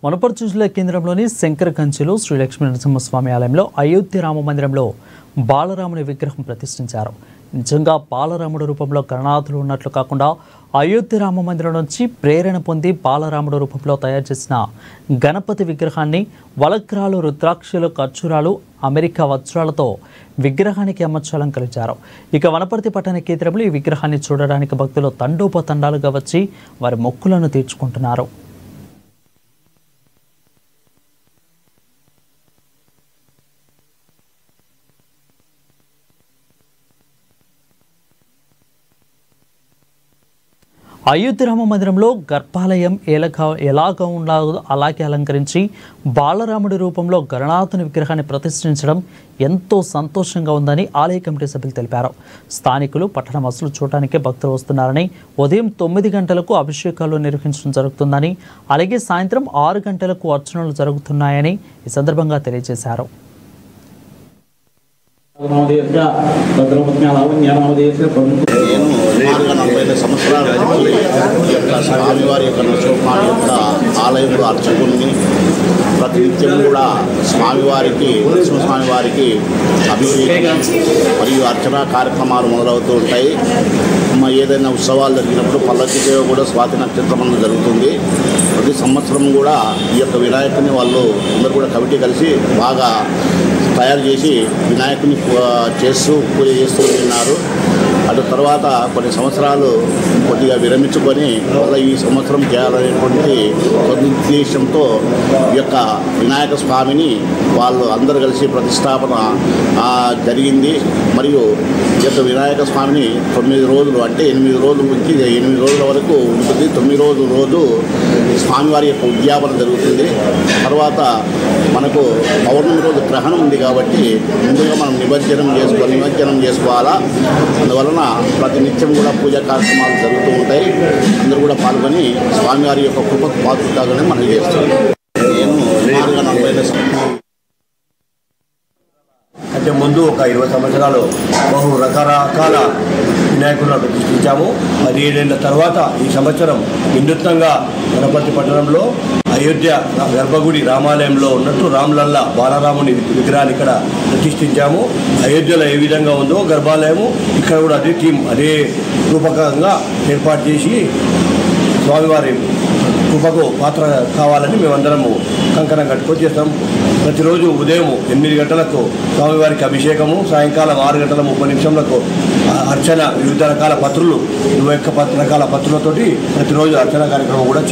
వనపర్తి జిల్లా కేంద్రంలోని శంకరకంచిలో శ్రీ లక్ష్మీ నరసింహస్వామి ఆలయంలో అయోధ్య రామ మందిరంలో బాలరాముని విగ్రహం ప్రతిష్ఠించారు. నిజంగా బాలరాముడు రూపంలో గణనాథులు ఉన్నట్లు కాకుండా అయోధ్య రామ మందిరం నుంచి ప్రేరణ పొంది బాలరాముడు రూపంలో తయారు చేసిన గణపతి విగ్రహాన్ని వలక్రాలు, రుద్రాక్షలు, ఖర్జూరాలు, అమెరికా వజ్రాలతో విగ్రహానికి అలంకరించారు. ఇక వనపర్తి పట్టణ కేంద్రంలో ఈ విగ్రహాన్ని చూడడానికి భక్తులు తండోపతండాలుగా వచ్చి వారి మొక్కులను తీర్చుకుంటున్నారు. అయోధ్య రామ మందిరంలో గర్భాలయం ఎలాగా ఉండాలో అలాగే అలంకరించి బాలరాముడి రూపంలో గణనాథుని విగ్రహాన్ని ప్రతిష్ఠించడం ఎంతో సంతోషంగా ఉందని ఆలయ కమిటీ సభ్యులు తెలిపారు. స్థానికులు పట్టణ వాసులు చూడటానికి భక్తులు వస్తున్నారని, ఉదయం 9 గంటలకు అభిషేకాలు నిర్వహించడం జరుగుతుందని, అలాగే సాయంత్రం 6 గంటలకు అర్చనలు జరుగుతున్నాయని ఈ సందర్భంగా తెలియజేశారు. స్వామివారి యొక్క నరసింహస్వామి యొక్క ఆలయంలో అర్చకుల్ని ప్రతినిత్యం కూడా స్వామివారికి నరసింహస్వామి వారికి అభిషేకం మరియు అర్చనా కార్యక్రమాలు మొదలవుతూ ఉంటాయి. ఏదైనా ఉత్సవాలు జరిగినప్పుడు పల్లకి సేవ కూడా స్వాతి నక్షత్రం జరుగుతుంది. ప్రతి సంవత్సరం కూడా ఈ యొక్క వినాయకుని వాళ్ళు అందరూ కూడా కమిటీ కలిసి బాగా తయారు చేసి వినాయకుని చేస్తూ పూజ చేస్తూ ఉన్నారు. అటు తర్వాత కొన్ని సంవత్సరాలు కొద్దిగా విరమించుకొని మళ్ళీ ఈ సంవత్సరం చేయాలనేటువంటి ఉద్దేశంతో ఈ యొక్క వినాయక స్వామిని వాళ్ళు అందరూ కలిసి ప్రతిష్టాపన జరిగింది. మరియు ఈ యొక్క వినాయక స్వామిని 9 రోజులు అంటే 8 రోజుల నుంచి 8 రోజుల వరకు ఉంటుంది. 9వ రోజు స్వామివారి యొక్క ఉద్యాపన జరుగుతుంది. తర్వాత మనకు పౌర్ణమి రోజు గ్రహణం ఉంది కాబట్టి ముందుగా మనం నిమజ్జనం చేసుకోవాలా. అందువలన ప్రతినిత్యం కూడా పూజా కార్యక్రమాలు జరుగుతూ ఉంటాయి. అందరూ కూడా పాల్గొని స్వామివారి యొక్క కృపకు పాత్రని మనం చేస్తున్నాం. అంటే ముందు ఒక 20 సంవత్సరాలు బహు రకరకాల వినాయకులను ప్రతిష్ఠించాము. 17 ఏళ్ల తర్వాత ఈ సంవత్సరం వినూత్నంగా వనపర్తి పట్టణంలో అయోధ్య గర్భగుడి రామాలయంలో ఉన్నట్టు రామ్లల్లా బాలరాముని విగ్రహాన్ని ఇక్కడ ప్రతిష్ఠించాము. అయోధ్యలో ఏ విధంగా ఉందో గర్భాలయము ఇక్కడ కూడా అదే థీమ్, అదే రూపకంగా ఏర్పాటు చేసి స్వామివారి కృపకు పాత్ర కావాలని మేమందరము కంకణం కట్టుకొని చేస్తాం. ప్రతిరోజు ఉదయం 8 గంటలకు స్వామివారికి అభిషేకము, సాయంకాలం 6 గంటల 30 నిమిషంలకు అర్చన, వివిధ రకాల పత్రులు 21 రకాల పత్రులతోటి ప్రతిరోజు అర్చన కార్యక్రమం కూడా